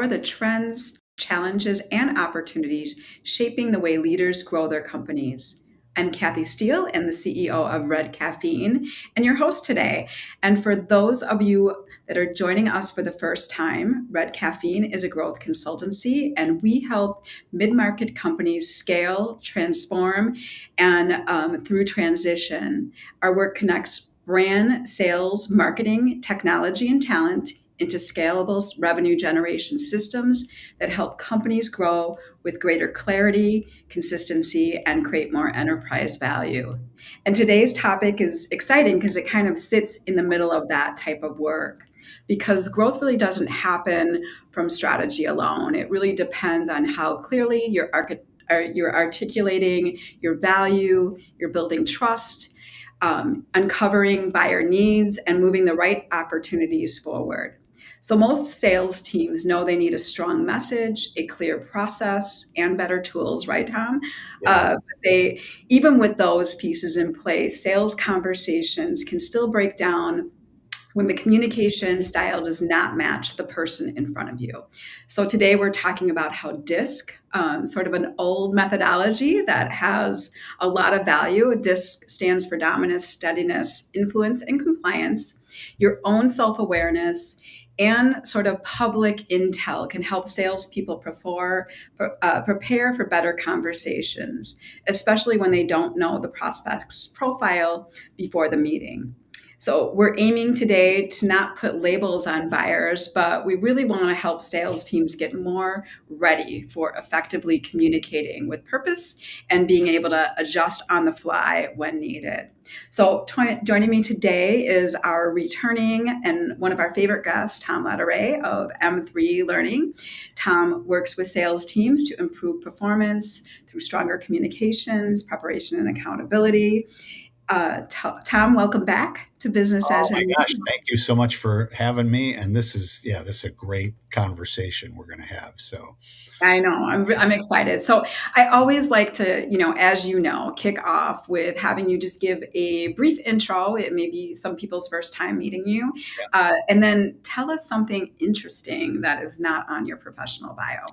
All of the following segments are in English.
the trends, challenges, and opportunities shaping the way leaders grow their companies. I'm Kathy Steele, and the CEO of Red Caffeine, and your host today. And for those of you that are joining us for the first time, Red Caffeine is a growth consultancy, and we help mid-market companies scale, transform, and through transition. Our work connects brand, sales, marketing, technology, and talent into scalable revenue generation systems that help companies grow with greater clarity, consistency, and create more enterprise value. And today's topic is exciting because it kind of sits in the middle of that type of work. Because growth really doesn't happen from strategy alone. It really depends on how clearly you're articulating your value, you're building trust, uncovering buyer needs, and moving the right opportunities forward. So most sales teams know they need a strong message, a clear process, and better tools, right, Tom? But even with those pieces in place, sales conversations can still break down when the communication style does not match the person in front of you. So today we're talking about how DISC, sort of an old methodology that has a lot of value. DISC stands for dominance, steadiness, influence, and compliance. Your own self-awareness and sort of public intel can help salespeople prepare for better conversations, especially when they don't know the prospect's profile before the meeting. So we're aiming today to not put labels on buyers, but we really want to help sales teams get more ready for effectively communicating with purpose and being able to adjust on the fly when needed. So joining me today is our returning and one of our favorite guests, Tom Latourette of M3 Learning. Tom works with sales teams to improve performance through stronger communications, preparation, and accountability. Tom, welcome back to Business Oh as my Usual. gosh, thank you so much for having me. And this is a great conversation we're going to have. So, I know, I'm excited. So I always like to, as you know, kick off with having you just give a brief intro. It may be some people's first time meeting you, yeah. and then tell us something interesting that is not on your professional bio.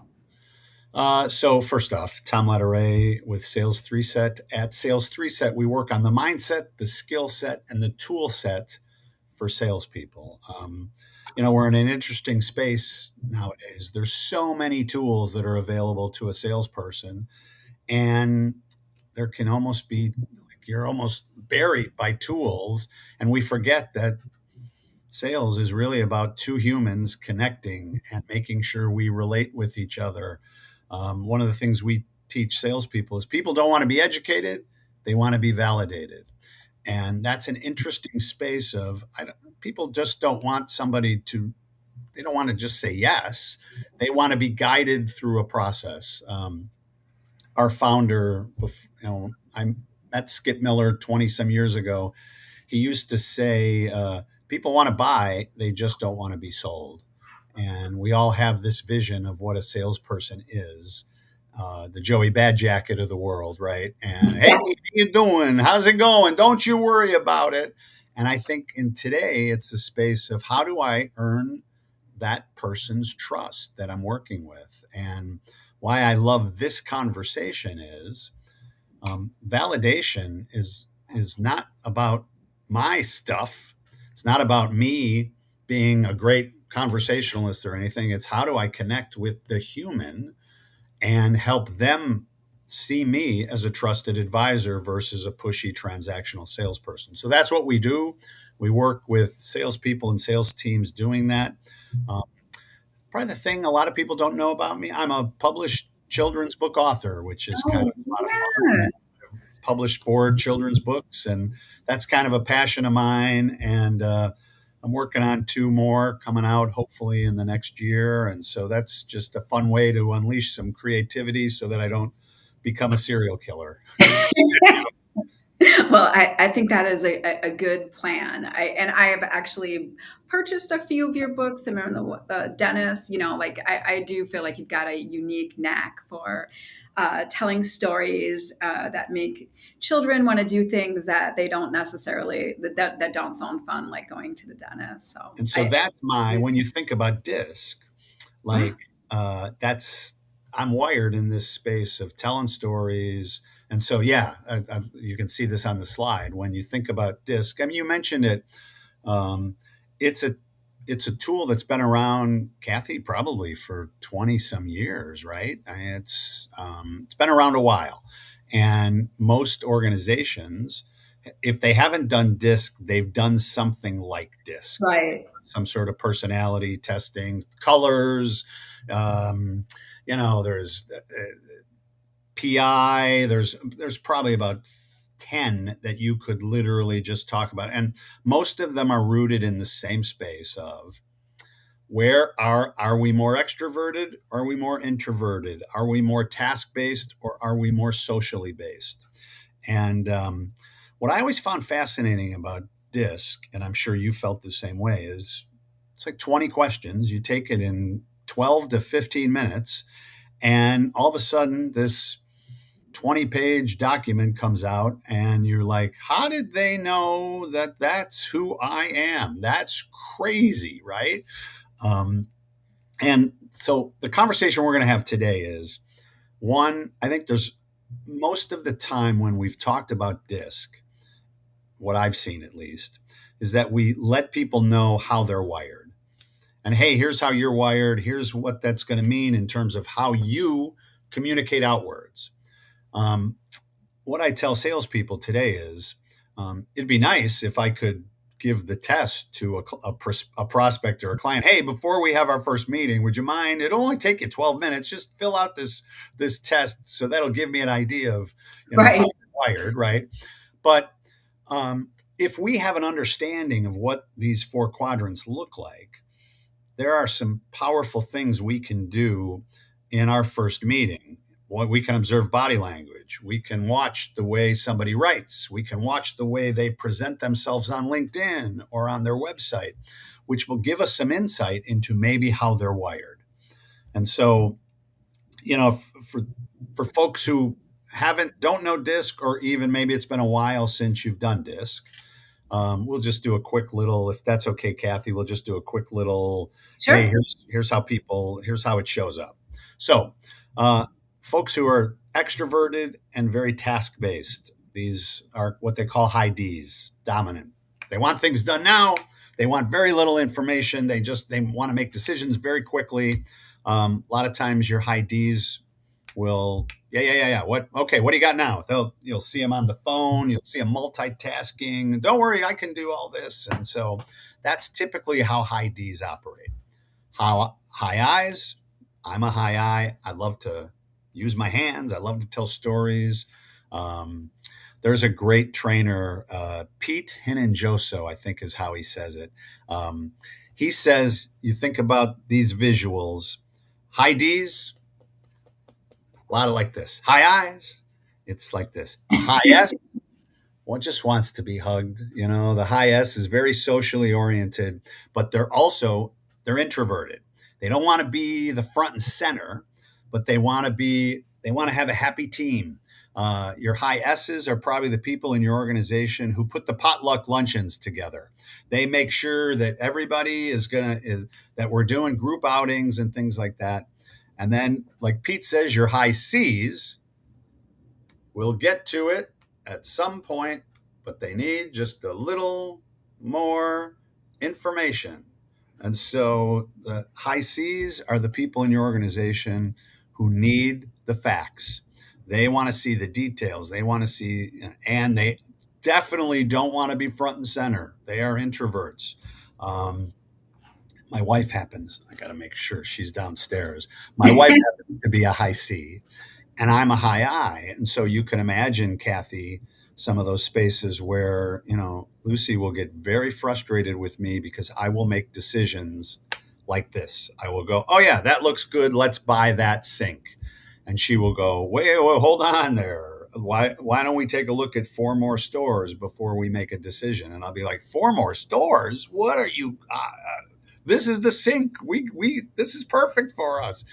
So first off, Tom Latourette with Sales 3 Set. At Sales 3 Set, we work on the mindset, the skill set, and the tool set for salespeople. We're in an interesting space nowadays. There's so many tools that are available to a salesperson, and there can almost be like you're almost buried by tools, and we forget that sales is really about two humans connecting and making sure we relate with each other. One of the things we teach salespeople is people don't want to be educated, they want to be validated. And that's an interesting space of people just don't want they don't want to just say yes. They want to be guided through a process. Our founder, I met Skip Miller 20 some years ago. He used to say, people want to buy, they just don't want to be sold. And we all have this vision of what a salesperson is, the Joey Bad Jacket of the world, right? And hey, how Yes. you doing? How's it going? Don't you worry about it. And I think in today, it's a space of how do I earn that person's trust that I'm working with? And why I love this conversation is validation is not about my stuff. It's not about me being a great conversationalist or anything. It's how do I connect with the human and help them see me as a trusted advisor versus a pushy transactional salesperson. So that's what we do. We work with salespeople and sales teams doing that. Um, Probably the thing a lot of people don't know about me, I'm a published children's book author, which is kind Oh, of a lot of yeah. fun. Published 4 children's books, and that's kind of a passion of mine. And I'm working on 2 more coming out hopefully in the next year. And so that's just a fun way to unleash some creativity so that I don't become a serial killer. Well, I think that is a good plan. I have actually purchased a few of your books. I remember the dentist, like I do feel like you've got a unique knack for telling stories that make children want to do things that they don't necessarily, that don't sound fun, like going to the dentist. So And so that's I when you think about DISC, like that's I'm wired in this space of telling stories. And so, yeah, you can see this on the slide. When you think about DISC, I mean, you mentioned it. Um, it's a it's a tool that's been around, Kathy, probably for 20 some years, right? I mean, it's been around a while, and most organizations, if they haven't done DISC, they've done something like DISC, Right. some sort of personality testing, colors. Um, there's PI. There's probably about 10 that you could literally just talk about, and most of them are rooted in the same space of where are we more extroverted? Are we more introverted? Are we more task based or are we more socially based? And what I always found fascinating about DISC, and I'm sure you felt the same way, is it's like 20 questions. You take it in 12 to 15 minutes, and all of a sudden, this 20-page document comes out, and you're like, how did they know that that's who I am? That's crazy, right? Um, and so the conversation we're going to have today is one, I think there's most of the time when we've talked about DISC, what I've seen at least, is that we let people know how they're wired. And hey, here's how you're wired. Here's what that's going to mean in terms of how you communicate outwards. Um, what I tell salespeople today is it'd be nice if I could give the test to a prospect or a client. Hey, before we have our first meeting, would you mind? It'll only take you 12 minutes. Just fill out this test, so that'll give me an idea of how Right. you're wired, right? But if we have an understanding of what these four quadrants look like, there are some powerful things we can do in our first meeting. We can observe body language. We can watch the way somebody writes. We can watch the way they present themselves on LinkedIn or on their website, which will give us some insight into maybe how they're wired. And so, for folks who don't know DISC, or even maybe it's been a while since you've done DISC, we'll just do a quick little, if that's okay, Kathy, we'll just do a quick little, hey, Sure. here's how it shows up. So, uh, folks who are extroverted and very task based, these are what they call high Ds, dominant. They want things done now. They want very little information. They want to make decisions very quickly. A lot of times, your high Ds will, yeah. What do you got now? You'll see them on the phone. You'll see them multitasking. Don't worry, I can do all this. And so that's typically how high Ds operate. How high Is, I'm a high I. I love to use my hands. I love to tell stories. Um, there's a great trainer, Pete Hinenjoso, I think is how he says it. He says, you think about these visuals, high Ds, a lot of like this. High Is, it's like this. High S, one just wants to be hugged. The high S is very socially oriented, but they're introverted. They don't want to be the front and center, but they want to have a happy team. Your high S's are probably the people in your organization who put the potluck luncheons together. They make sure that everybody that we're doing group outings and things like that. And then, like Pete says, your high C's, we'll get to it at some point, but they need just a little more information. And so the high C's are the people in your organization who need the facts. They want to see the details. They want to see, and they definitely don't want to be front and center. They are introverts. Um, my wife happens, I got to make sure she's downstairs. My wife happens to be a high C, and I'm a high I. And so you can imagine, Kathy, some of those spaces where, Lucy will get very frustrated with me because I will make decisions like this. I will go, oh, yeah, that looks good. Let's buy that sink. And she will go, wait, hold on there. Why don't we take a look at 4 more stores before we make a decision? And I'll be like, 4 more stores? What are you? This is the sink. This is perfect for us.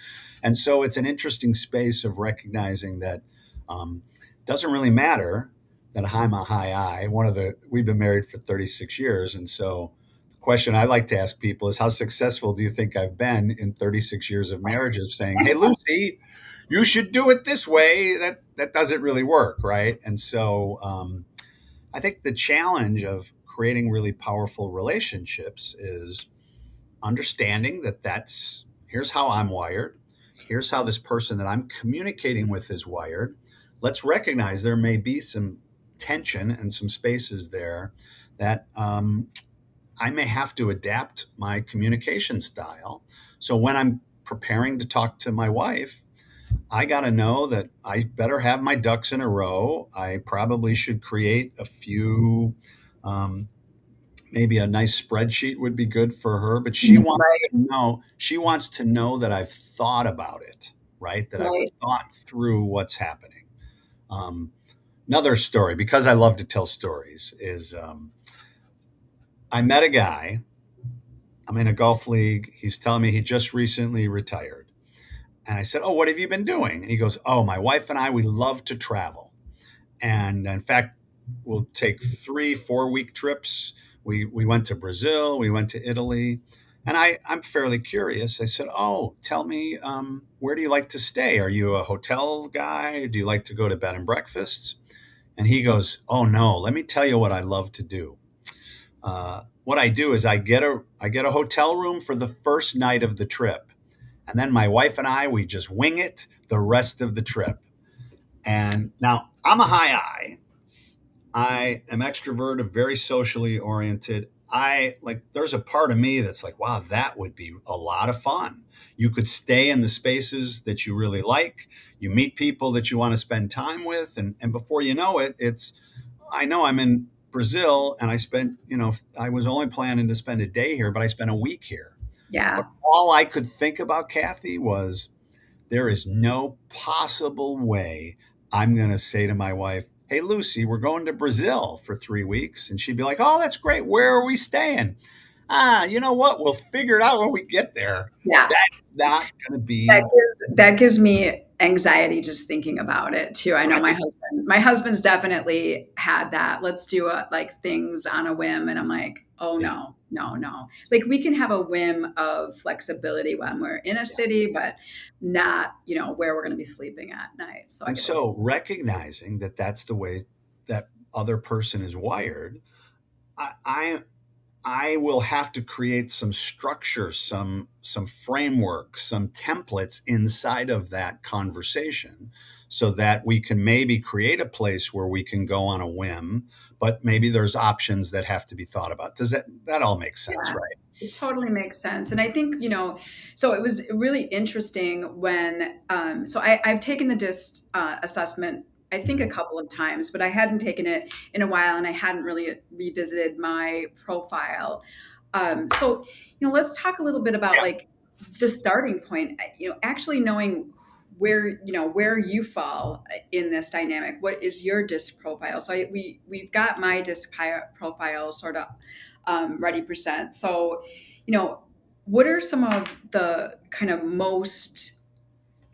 And so it's an interesting space of recognizing that it doesn't really matter that I'm a high I. We've been married for 36 years. And so the question I like to ask people is, how successful do you think I've been in 36 years of marriage of saying, hey, Lucy, you should do it this way? That doesn't really work, right? And so I think the challenge of creating really powerful relationships is understanding that here's how I'm wired. Here's how this person that I'm communicating with is wired. Let's recognize there may be some tension and some spaces there that I may have to adapt my communication style. So when I'm preparing to talk to my wife, I got to know that I better have my ducks in a row. I probably should create a few, um, maybe a nice spreadsheet would be good for her, but Right, she wants to know that I've thought about it, right? That I've right. thought through what's happening. Um, Another story, because I love to tell stories, is I met a guy. I'm in a golf league. He's telling me he just recently retired. And I said, "Oh, what have you been doing?" And he goes, "Oh, my wife and I, we love to travel. And in fact, we'll take 3 4 week trips. We went to Brazil, we went to Italy." And I'm fairly curious. I said, "Oh, tell me, where do you like to stay? Are you a hotel guy? Do you like to go to bed and breakfasts?" And he goes, "Oh no, let me tell you what I love to do. What I do is I get a hotel room for the first night of the trip, and then my wife and I, we just wing it the rest of the trip." And now I'm a high I. I am extroverted, very socially oriented. There's a part of me that's like, wow, that would be a lot of fun. You could stay in the spaces that you really like. You meet people that you want to spend time with. And before you know it, I know I'm in Brazil and I was only planning to spend a day here, but I spent a week here. But Yeah. all I could think about, Kathy, was there is no possible way I'm going to say to my wife, "Hey, Lucy, we're going to Brazil for 3 weeks." And she'd be like, "Oh, that's great. Where are we staying?" You know what? We'll figure it out when we get there. Yeah. That's not going to That be gives me anxiety just thinking about it too. I know right. my husband's definitely had that. Let's do like things on a whim. And I'm like, oh Yeah. no, no, no. Like we can have a whim of flexibility when we're in a Yeah. city, but not, where we're going to be sleeping at night. So I And get it. so recognizing that that's the way that other person is wired, I, I I will have to create some structure, some framework, some templates inside of that conversation so that we can maybe create a place where we can go on a whim, but maybe there's options that have to be thought about. Does that all make sense, Yeah, right? it totally makes sense. And I think, so it was really interesting when, I've taken the DISC assessment, I think a Mhm. couple of times, but I hadn't taken it in a while and I hadn't really revisited my profile. Let's talk a little bit about Yeah. like the starting point, actually knowing where you fall in this dynamic. What is your DISC profile? So we've got my DISC profile sort of ready percent. So, you know, what are some of the kind of most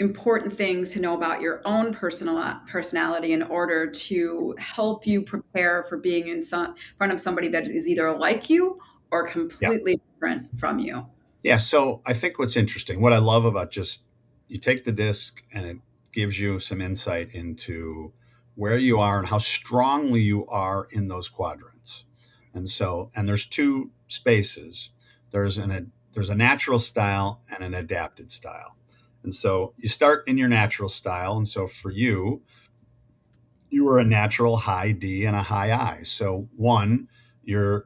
important things to know about your own personal personality in order to help you prepare for being in front of somebody that is either like you or Yeah. completely different from you? Yeah. So I think what's interesting, what I love about just you take the disc and it gives you some insight into where you are and how strongly you are in those quadrants. And there's two spaces. There's a natural style and an adapted style. And so you start in your natural style. And so for you, you are a natural high D and a high I. So one, you're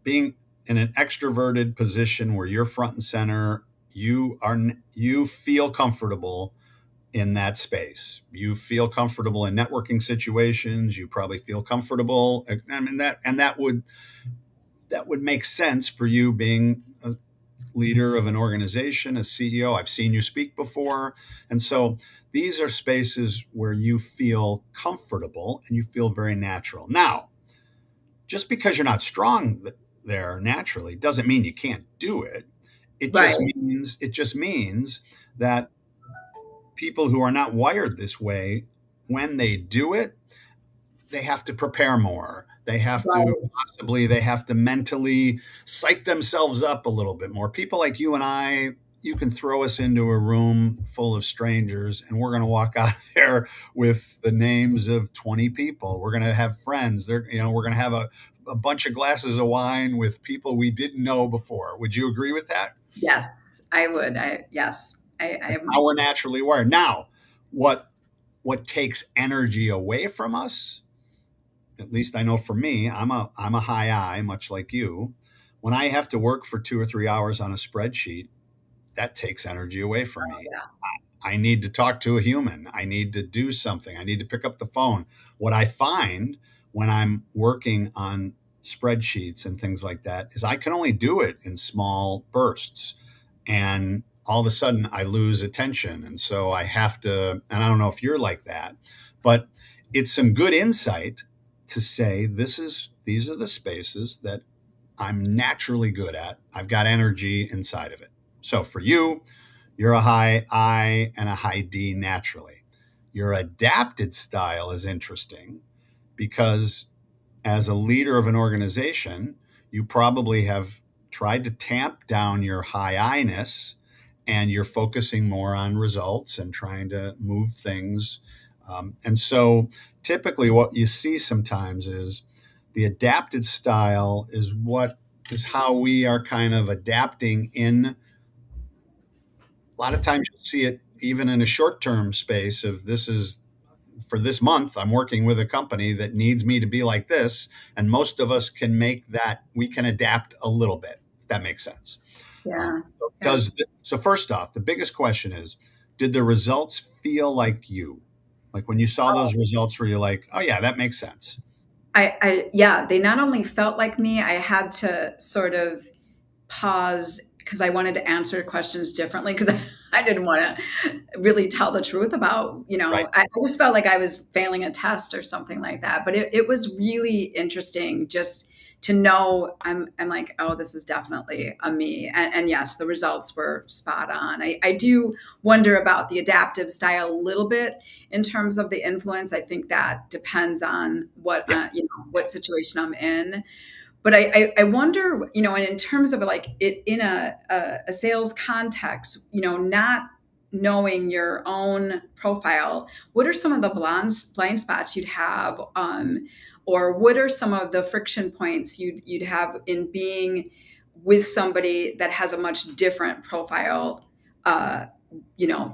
being in an extroverted position where you're front and center, you feel comfortable in that space. You feel comfortable in networking situations. You probably feel comfortable. I mean that would make sense for you being a leader of an organization, a CEO. I've seen you speak before, and so these are spaces where you feel comfortable and you feel very natural. Now, just because you're not strong there naturally doesn't mean you can't do it. Right. It just means that people who are not wired this way, when they do it, they have to prepare more. They have to Right. possibly, they have to mentally psych themselves up a little bit more. People like you and I, you can throw us into a room full of strangers and we're going to walk out of there with the names of 20 people. We're going to have friends. We're going to have a bunch of glasses of wine with people we didn't know before. Would you agree with that? Yes, I would. Yes, I am. How we're naturally wired. Now, what what takes energy away from us, at least I know for me, I'm a high I, much like you. When I have to work for 2 or 3 hours on a spreadsheet, that takes energy away from me. Yeah. I need to talk to a human. I need to do something. I need to pick up the phone. What I find when I'm working on spreadsheets and things like that is I can only do it in small bursts. And all of a sudden I lose attention. And so I have to, and I don't know if you're like that, but it's some good insight to say these are the spaces that I'm naturally good at. I've got energy inside of it. So for you, you're a high I and a high D naturally. Your adapted style is interesting because as a leader of an organization, you probably have tried to tamp down your high I-ness and you're focusing more on results and trying to move things. And so typically what you see sometimes is the adapted style is how we are kind of adapting in a lot of times you'll see it even in a short term space of this is for this month I'm working with a company that needs me to be like this, and most of us can make that we can adapt a little bit if that makes sense. Yeah. Yeah. So first off, the biggest question is, did the results feel like you, like when you saw those results were you like, oh yeah, that makes sense? Yeah, they not only felt like me, I had to sort of pause because I wanted to answer questions differently because I didn't want to really tell the truth about, Right. I just felt like I was failing a test or something like that. But it was really interesting just to know I'm like, oh, this is definitely a me. And yes, the results were spot on. I do wonder about the adaptive style a little bit in terms of the influence. I think that depends on Yeah. what situation I'm in. But I wonder, and in terms of like it in a sales context, not knowing your own profile, what are some of the blind spots you'd have, or what are some of the friction points you'd have in being with somebody that has a much different profile, uh,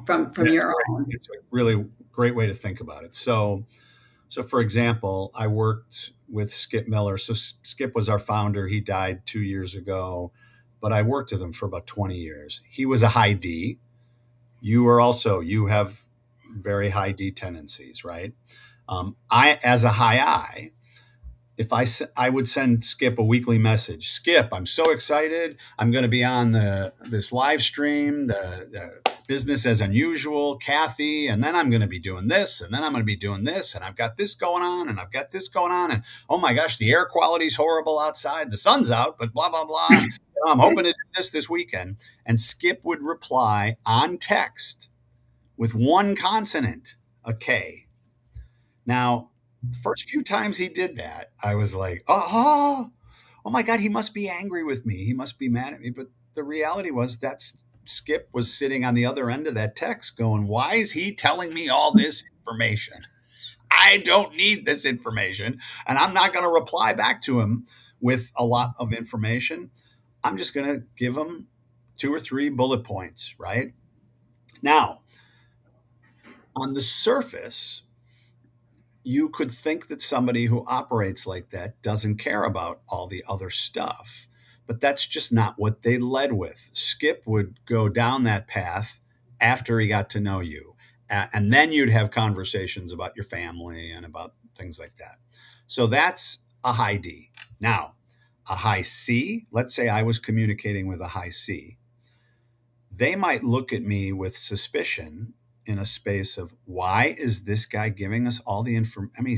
from That's your great. own? It's a really great way to think about it. So, for example, I worked with Skip Miller. So, Skip was our founder. He died 2 years ago, but I worked with him for about 20 years. He was a high D. You have very high D tendencies, right? As a high I, I would send Skip a weekly message. Skip, I'm so excited. I'm going to be on this live stream, the business as unusual, Kathy, and then I'm going to be doing this, and then I'm going to be doing this, and I've got this going on, and I've got this going on, and oh my gosh, the air quality's horrible outside. The sun's out, but blah blah blah. I'm hoping to do this weekend. And Skip would reply on text with one consonant, a K. Now, the first few times he did that, I was like, oh my God, he must be angry with me. He must be mad at me. But the reality was that Skip was sitting on the other end of that text going, why is he telling me all this information? I don't need this information. And I'm not going to reply back to him with a lot of information. I'm just going to give him 2 or 3 bullet points, right? Now, on the surface, you could think that somebody who operates like that doesn't care about all the other stuff, but that's just not what they led with. Skip would go down that path after he got to know you. And then you'd have conversations about your family and about things like that. So that's a high D. Now, a high C, let's say I was communicating with a high C, they might look at me with suspicion in a space of why is this guy giving us all the information? I mean,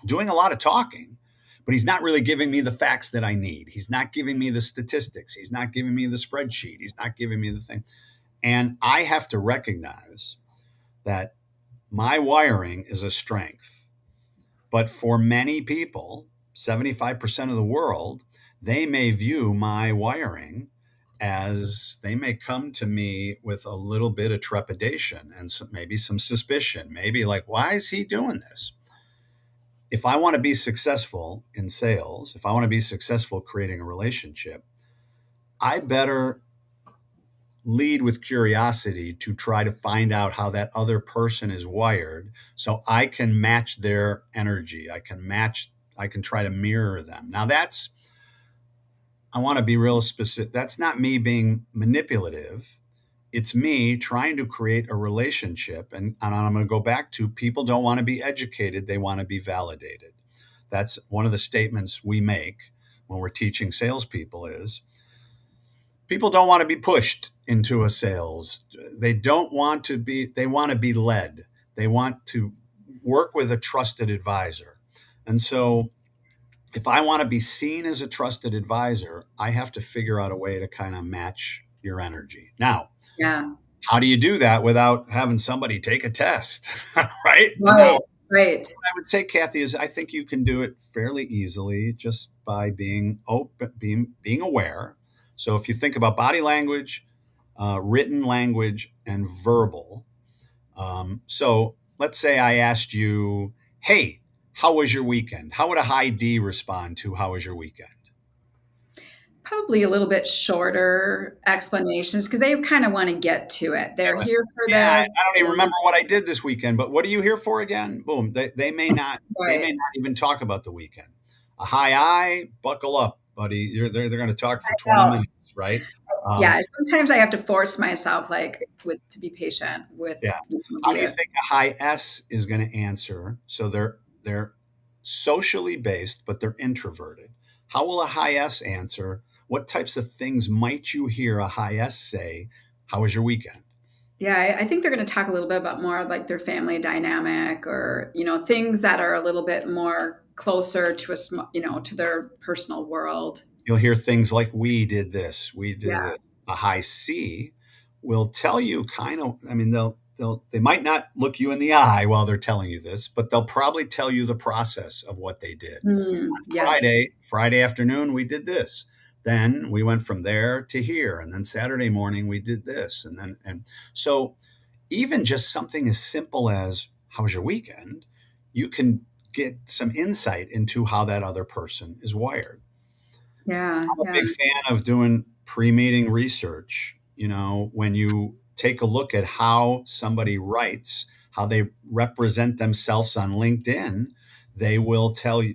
doing a lot of talking, but he's not really giving me the facts that I need. He's not giving me the statistics. He's not giving me the spreadsheet. He's not giving me the thing. And I have to recognize that my wiring is a strength. But for many people, 75% of the world, they may view my wiring as they may come to me with a little bit of trepidation and maybe some suspicion, maybe like, why is he doing this? If I want to be successful in sales, if I want to be successful creating a relationship, I better lead with curiosity to try to find out how that other person is wired so I can match their energy. I can try to mirror them. Now I want to be real specific. That's not me being manipulative. It's me trying to create a relationship. And I'm going to go back to people don't want to be educated. They want to be validated. That's one of the statements we make when we're teaching salespeople is people don't want to be pushed into a sales. They want to be led. They want to work with a trusted advisor. And so if I want to be seen as a trusted advisor, I have to figure out a way to kind of match your energy. Now, Yeah. how do you do that without having somebody take a test? Right? Now, Right. Right. I would say, Kathy, is I think you can do it fairly easily just by being open, being aware. So if you think about body language, written language, and verbal. So let's say I asked you, "Hey, how was your weekend?" How would a high D respond to "How was your weekend"? Probably a little bit shorter explanations because they kind of want to get to it. They're Yeah, here for yeah, I this. don't even remember what I did this weekend, but what are you here for again? Boom. They may Right. not even talk about the weekend. A high I, buckle up, buddy. They're going to talk for 20 Well, minutes, right? Um, yeah. Sometimes I have to force myself, like, with to be patient with yeah. How do you the think a high S is going to answer? So they're socially based, but they're introverted. How will a high S answer? What types of things might you hear a high S say? How was your weekend? Yeah, I think they're going to talk a little bit about more like their family dynamic or, things that are a little bit more closer to to their personal world. You'll hear things like, we did Yeah. this. A high C will tell you kind of, I mean, they might not look you in the eye while they're telling you this, but they'll probably tell you the process of what they did. Mm, On yes. Friday afternoon, we did this. Then we went from there to here. And then Saturday morning, we did this. And so even just something as simple as, how was your weekend? You can get some insight into how that other person is wired. Yeah. I'm a Yeah. big fan of doing pre-meeting research. When you take a look at how somebody writes, how they represent themselves on LinkedIn, they will tell you,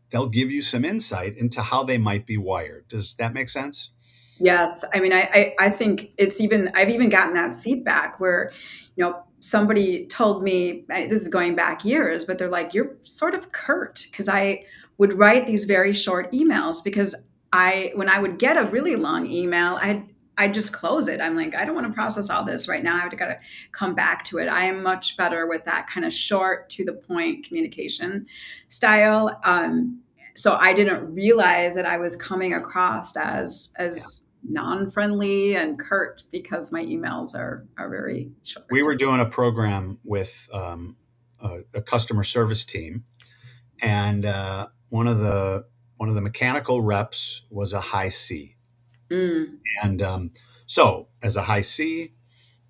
they'll give you some insight into how they might be wired. Does that make sense? Yes. I mean, I think I've even gotten that feedback where, somebody told me, this is going back years, but they're like, you're sort of curt because I would write these very short emails because when I would get a really long email, I'd just close it. I'm like, I don't want to process all this right now. I've got to come back to it. I am much better with that kind of short to the point communication style. So I didn't realize that I was coming across as non-friendly and curt because my emails are very We short. were doing a program with a customer service team, and one of the mechanical reps was a high C. Mm, And so, as a high C,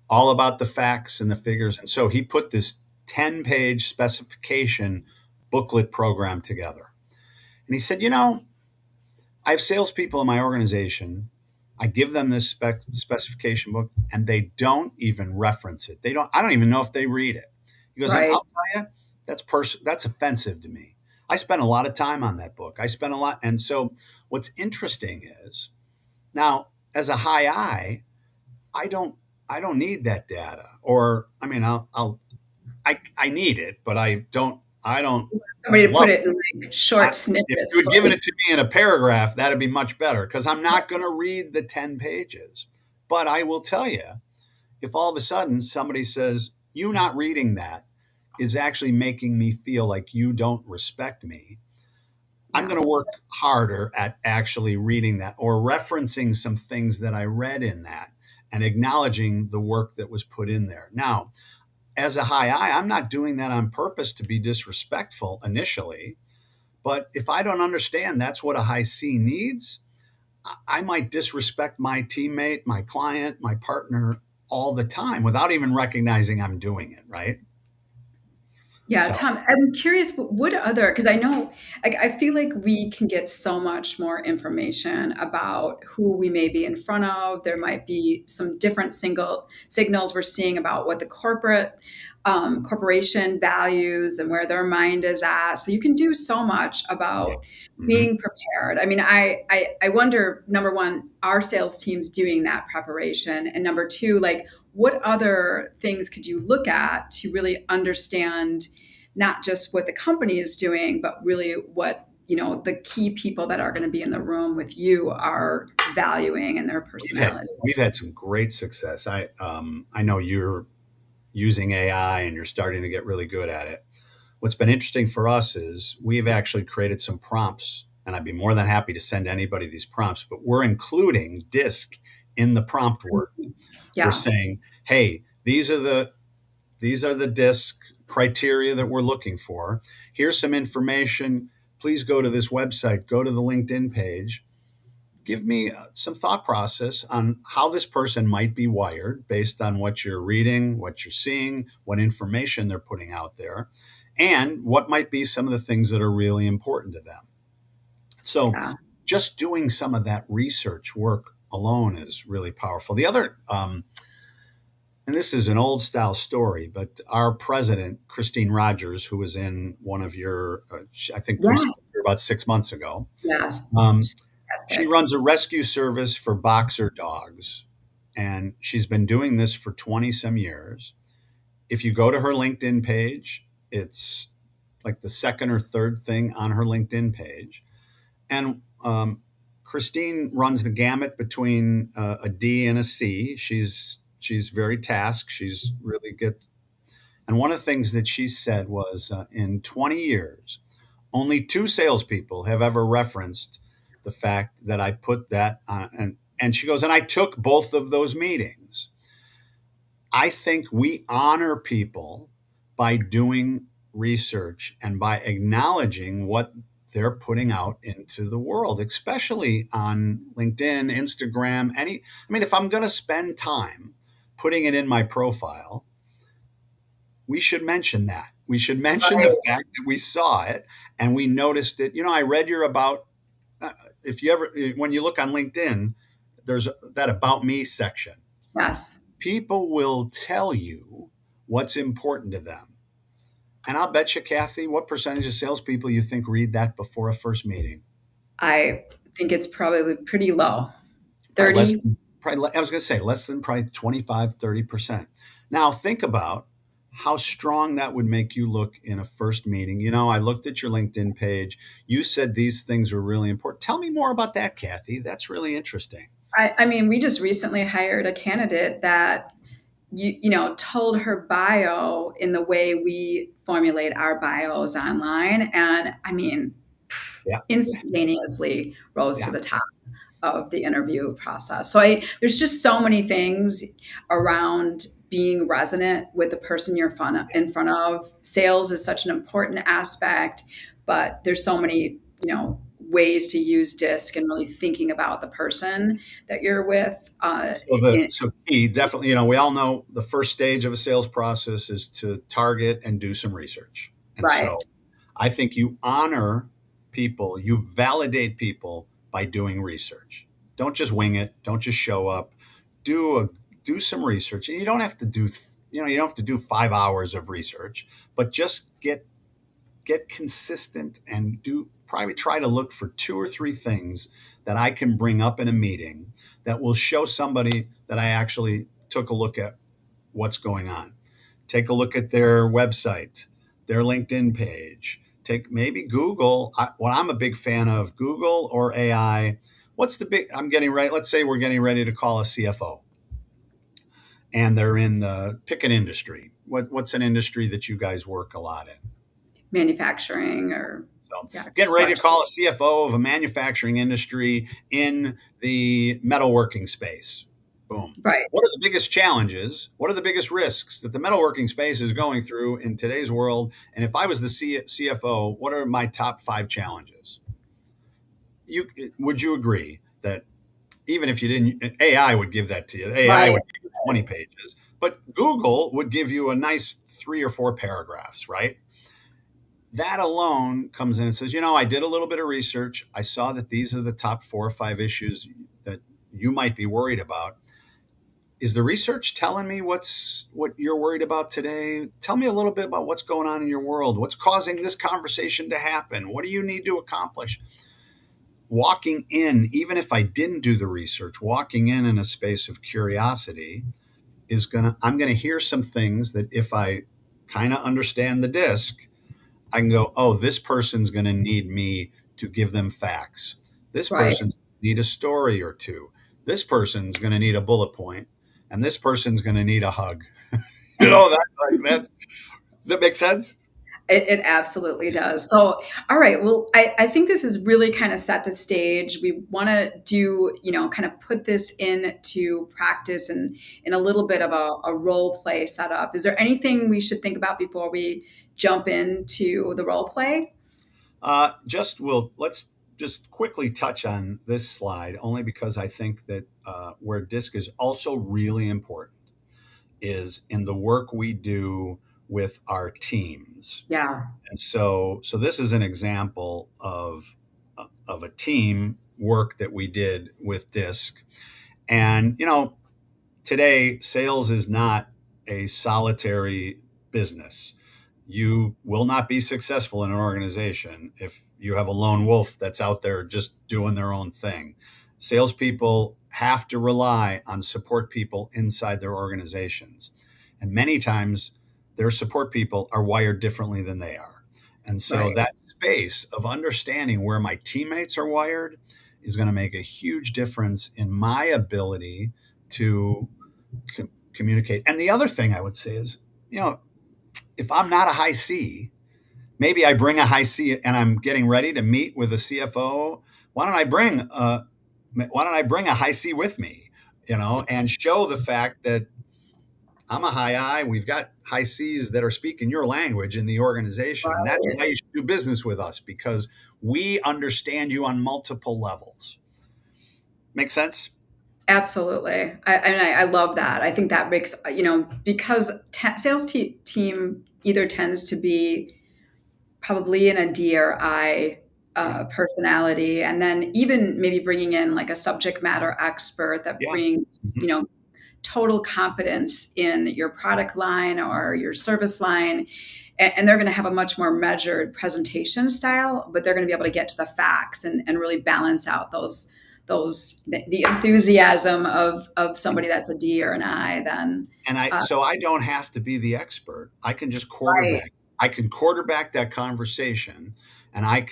all about the facts and the figures. And so he put this 10-page specification booklet program together. And he said, I have salespeople in my organization. I give them this specification book and they don't even reference it. I don't even know if they read it. He goes, and right. I'll tell you, that's offensive to me. I spent a lot of time on that book. I spent a lot. And so what's interesting is now as a high I don't I don't need that data. Or I mean I need it, but I don't Somebody to love put it. it in like I, short if you snippets. had given it to me in a paragraph, that'd be much better because I'm not going to read the 10 pages. But I will tell you, if all of a sudden somebody says, you not reading that is actually making me feel like you don't respect me, I'm Yeah. going to work harder at actually reading that or referencing some things that I read in that and acknowledging the work that was put in there. Now, as a high I, I'm not doing that on purpose to be disrespectful initially, But if I don't understand that's what a high C needs, I might disrespect my teammate, my client, my partner all the time without even recognizing I'm doing it, right? Yeah, So, Tom, I'm curious, what other, because I know, like, I feel like we can get so much more information about who we may be in front of. There might be some different single signals we're seeing about what the corporation values and where their mind is at. So you can do so much yeah. about Mhm. being prepared. I mean, I wonder, number one, are sales teams doing that preparation? And number two, like, what other things could you look at to really understand not just what the company is doing, but really what the key people that are going to be in the room with you are valuing and their personality? We've had some great success. I know you're using AI and you're starting to get really good at it. What's been interesting for us is we've actually created some prompts, and I'd be more than happy to send anybody these prompts, but we're including DISC in the prompt work. We're Yes. saying, hey, these are the DISC criteria that we're looking for. Here's some information. Please go to this website, go to the LinkedIn page. Give me some thought process on how this person might be wired based on what you're reading, what you're seeing, what information they're putting out there, and what might be some of the things that are really important to them. So, Yeah. just doing some of that research work alone is really powerful. The other, and this is an old style story, but our president, Christine Rogers, who was in one of your, I think we Yeah. spoke to her about 6 months ago. Yes. Um, she Fantastic. runs a rescue service for boxer dogs, and she's been doing this for 20 some years. If you go to her LinkedIn page, it's like the second or third thing on her LinkedIn page. And Christine runs the gamut between a D and a C. She's very tasked. She's really good. And one of the things that she said was, in 20 years, only two salespeople have ever referenced the fact that I put that on. And she goes, and I took both of those meetings. I think we honor people by doing research and by acknowledging what they're putting out into the world, especially on LinkedIn, Instagram, I mean, if I'm going to spend time putting it in my profile, we should mention that. We should mention the Right. fact that we saw it and we noticed it. I read your about, uh, if you ever, when you look on LinkedIn, there's that about me section. Yes. People will tell you what's important to them. And I'll bet you, Kathy, what percentage of salespeople you think read that before a first meeting? I think it's probably pretty low. Probably less 30. than, probably, I was going to say less than probably 25, 30%. Now think about how strong that would make you look in a first meeting. I looked at your LinkedIn page. You said these things were really important. Tell me more about that, Kathy. That's really interesting. I mean, we just recently hired a candidate that told her bio in the way we formulate our bios online. And I mean, Yeah. instantaneously rose to Yeah. the top of the interview process. So there's just so many things around being resonant with the person you're in front of. Sales is such an important aspect, but there's so many, ways to use DISC and really thinking about the person that you're with. So key, definitely, we all know the first stage of a sales process is to target and do some research. And Right. so I think you honor people, you validate people by doing research. Don't just wing it. Don't just show up. Do a do some research. And you don't have to do, you don't have to do 5 hours of research, but just get consistent and do probably try to look for two or three things that I can bring up in a meeting that will show somebody that I actually took a look at what's going on. Take a look at their website, their LinkedIn page. Take maybe Google. What I'm a big fan of, Google or AI. I'm getting ready. Let's say we're getting ready to call a CFO and they're in the pick an industry. What's an industry that you guys work a lot in? Manufacturing or, So, yeah, getting ready to construction. call a CFO of a manufacturing industry in the metalworking space. Boom. Right. What are the biggest challenges? What are the biggest risks that the metalworking space is going through in today's world? And if I was the CFO, what are my top 5 challenges? You would you agree that even if you didn't, AI would give that to you. AI Right. would give you 20 pages, but Google would give you a nice 3 or 4 paragraphs, right? That alone comes in and says, I did a little bit of research. I saw that these are the top 4 or 5 issues that you might be worried about. Is the research telling me what you're worried about today? Tell me a little bit about what's going on in your world. What's causing this conversation to happen? What do you need to accomplish? Walking in, even if I didn't do the research, walking in a space of curiosity I'm gonna hear some things that if I kind of understand the disc, I can go, oh, this person's gonna need me to give them facts. This Right. person's need a story or two. This person's gonna need a bullet point, and this person's gonna need a hug. That's does that make sense? It absolutely does. So, all right. Well, I think this is really kind of set the stage. We want to do, kind of put this into practice and in a little bit of a role play setup. Is there anything we should think about before we jump into the role play? Let's just quickly touch on this slide, only because I think that where disc is also really important is in the work we do with our teams. Yeah. And so this is an example of a team work that we did with disc. And today sales is not a solitary business. You will not be successful in an organization if you have a lone wolf that's out there just doing their own thing. Salespeople have to rely on support people inside their organizations. And many times their support people are wired differently than they are. And so Right. that space of understanding where my teammates are wired is going to make a huge difference in my ability to communicate. And the other thing I would say is, if I'm not a high C, maybe I bring a high C and I'm getting ready to meet with a CFO. Why don't I bring a high C with me, and show the fact that I'm a high I. We've got high C's that are speaking your language in the organization, and that's Right. why you should do business with us because we understand you on multiple levels. Make sense? Absolutely. I love that. I think that makes, because team either tends to be probably in a D or I Yeah, personality, and then even maybe bringing in like a subject matter expert that yeah. brings, Mhm. total competence in your product line or your service line. And they're going to have a much more measured presentation style, but they're going to be able to get to the facts and really balance out the enthusiasm of somebody that's a D or an I. Then, And uh, I don't have to be the expert. I can just right, quarterback. I can quarterback that conversation, and I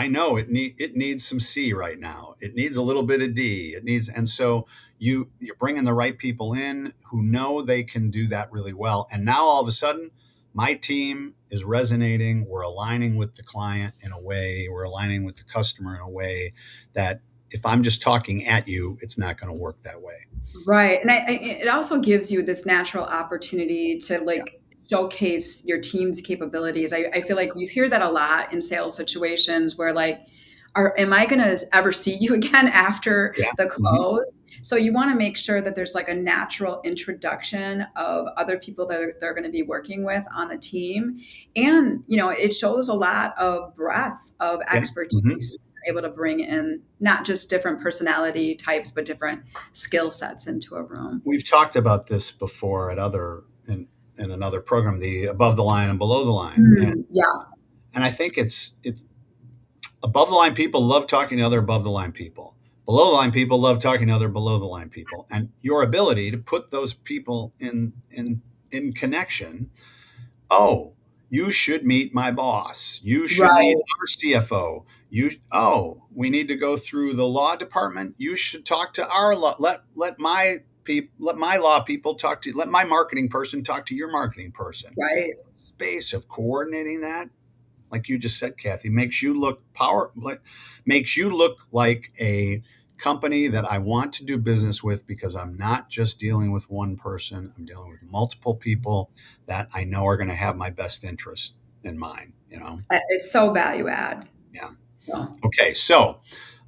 know it needs some C right now. It needs a little bit of D. And so you're bringing the right people in who know they can do that really well. And now all of a sudden, my team is resonating. We're aligning with the client in a way. We're aligning with the customer in a way that if I'm just talking at you, it's not going to work that way. right, and it also gives you this natural opportunity to Yeah. like showcase your team's capabilities. I feel like you hear that a lot in sales situations where like, am I going to ever see you again after Yeah. the Mhm. close? So you want to make sure that there's like a natural introduction of other people that they're going to be working with on the team. And, it shows a lot of breadth of Yeah. Mhm. expertise you're able to bring in not just different personality types, but different skill sets into a room. We've talked about this before in another program, the above the line and below the line. Yeah, And I think it's above the line people love talking to other above the line people. Below the line people love talking to other below the line people. And your ability to put those people in connection. Oh, you should meet my boss. You should meet right, our CFO. We need to go through the law department. You should talk to our law. Let my law people talk to. Let my marketing person talk to your marketing person. right. Space of coordinating that, like you just said, Kathy, makes you look like a company that I want to do business with because I'm not just dealing with one person. I'm dealing with multiple people that I know are going to have my best interest in mind, you know? It's so value add. Yeah. So, Okay. So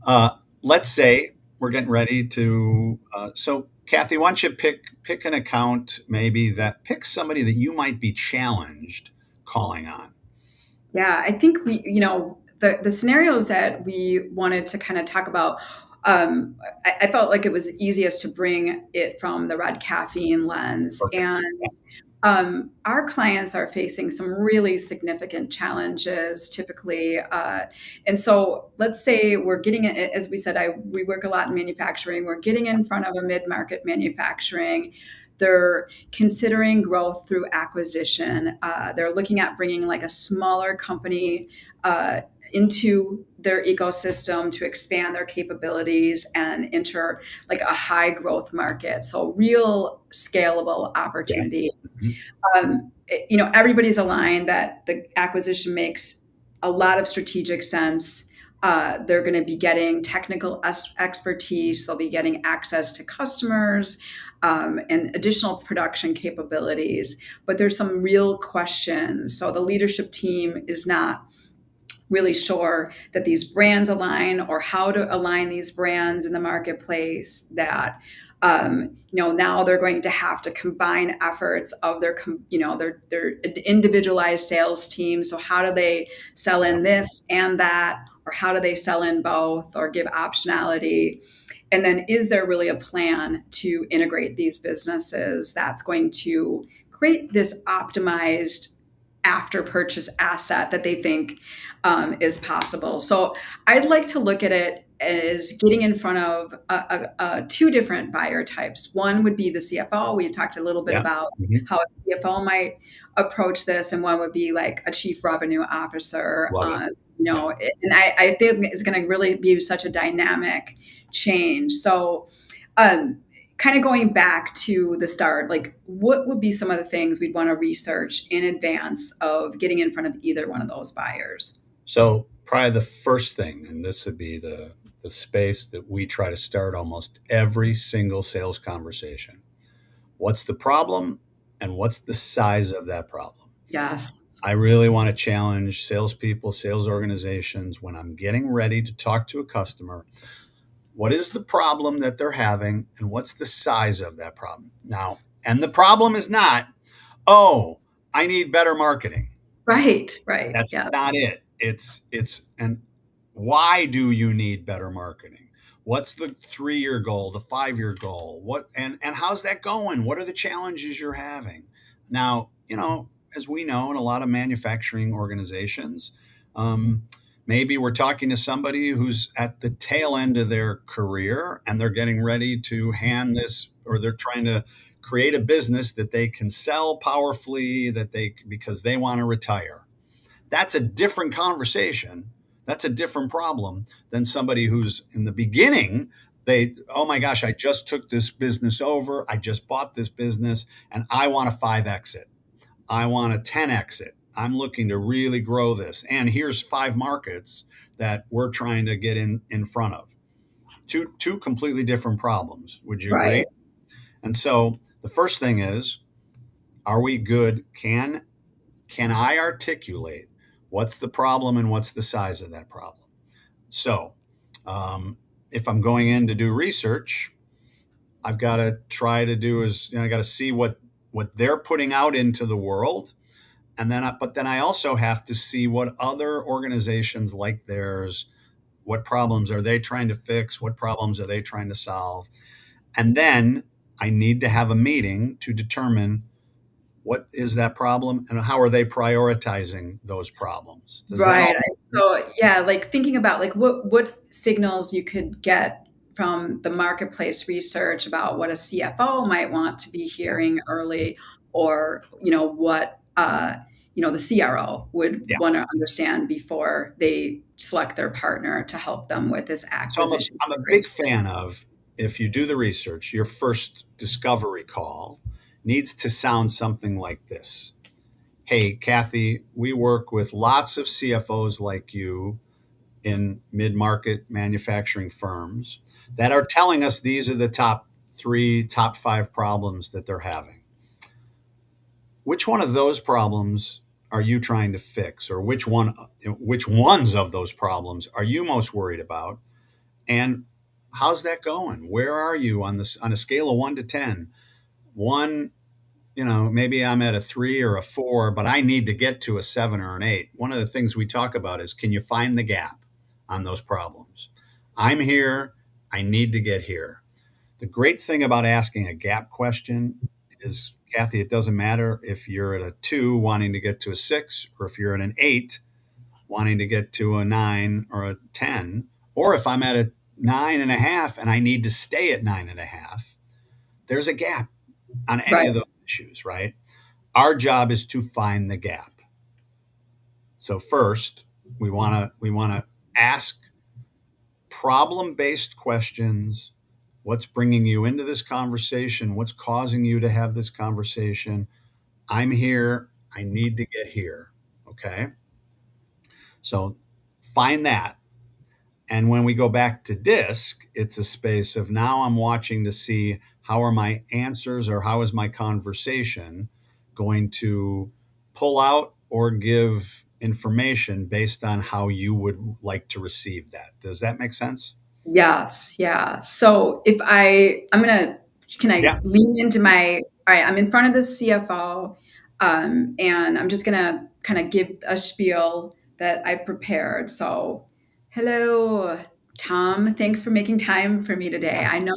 uh, let's say we're getting ready to, so Kathy, why don't you pick an account maybe pick somebody that you might be challenged calling on. yeah, I think the scenarios that we wanted to kind of talk about. I felt like it was easiest to bring it from the red caffeine lens, Perfect. and our clients are facing some really significant challenges typically. And so let's say we're getting it, as we said, we work a lot in manufacturing. We're getting in front of a mid-market manufacturing. They're considering growth through acquisition. They're looking at bringing like a smaller company into their ecosystem to expand their capabilities and enter like a high growth market. So real scalable Yeah. opportunity. Mhm. Everybody's aligned that the acquisition makes a lot of strategic sense. They're going to be getting technical expertise. They'll be getting access to customers and additional production capabilities. But there's some real questions. So the leadership team is not really sure that these brands align or how to align these brands in the marketplace, that now they're going to have to combine efforts of their individualized sales team. So how do they sell Yeah. in this and that, or how do they sell in both or give optionality? And then is there really a plan to integrate these businesses that's going to create this optimized after purchase asset that they think is possible? So I'd like to look at it as getting in front of two different buyer types. One would be the CFO. We talked a little bit Yeah. about Mhm. how a CFO might approach this, and one would be like a chief revenue officer. Love it. Yeah. And I think it's going to really be such a dynamic change. So, um, kind of going back to the start, like what would be some of the things we'd want to research in advance of getting in front of either one of those buyers? So probably the first thing, and this would be the space that we try to start almost every single sales conversation. What's the problem and what's the size of that problem? Yes. I really want to challenge salespeople, sales organizations when I'm getting ready to talk to a customer. What is the problem that they're having and what's the size of that problem? Now, and the problem is not, oh, I need better marketing. Right. Right. That's Yes. not it. And why do you need better marketing? What's the 3-year goal, the 5-year goal? And how's that going? What are the challenges you're having? Now, as we know in a lot of manufacturing organizations, um, maybe we're talking to somebody who's at the tail end of their career and they're getting ready to hand this, or they're trying to create a business that they can sell powerfully, because they want to retire. That's a different conversation. That's a different problem than somebody who's in the beginning. Oh my gosh, I just took this business over. I just bought this business and I want a 5x it. I want a 10x it. I'm looking to really grow this. And here's 5 markets that we're trying to get in front of. Two completely different problems. Would you agree? Right. And so the first thing is, are we good? Can I articulate what's the problem and what's the size of that problem? So, if I'm going in to do research, I've got to try to do I got to see what they're putting out into the world, and but then I also have to see what other organizations like theirs, what problems are they trying to fix, what problems are they trying to solve, and then I need to have a meeting to determine what is that problem and how are they prioritizing those problems. Does that Right. all make sense? So yeah, like thinking about like what signals you could get from the marketplace research about what a CFO might want to be Yeah. hearing early, or what the CRO would Yeah. want to understand before they select their partner to help them with this So acquisition I'm a big integration. fan of, if you do the research, your first discovery call needs to sound something like this. Hey, Kathy, we work with lots of CFOs like you in mid market manufacturing firms. that are telling us these are the top three, top five problems that they're having. Which one of those problems are you trying to fix, or which ones of those problems are you most worried about? And how's that going? Where are you on this on a scale of 1 to 10? One, maybe I'm at a 3 or a 4, but I need to get to a 7 or an 8. One of the things we talk about is, can you find the gap on those problems? I'm here. I need to get here. The great thing about asking a gap question is, Kathy, it doesn't matter if you're at a 2 wanting to get to a 6, or if you're at an 8 wanting to get to a 9 or a 10, or if I'm at a 9.5 and I need to stay at 9.5. There's a gap on any Right. of those issues, right? Our job is to find the gap. So first, we want to ask problem-based questions. What's bringing you into this conversation? What's causing you to have this conversation? I'm here. I need to get here. Okay. So find that. And when we go back to DISC, it's a space of, now I'm watching to see, how are my answers, or how is my conversation going to pull out or give information based on how you would like to receive that. Does that make sense? Yes, yeah. So if I'm gonna, can I Yeah. lean into all right, I'm in front of the CFO, and I'm just gonna kind of give a spiel that I prepared. So, hello, Tom. Thanks for making time for me today. Yeah. I know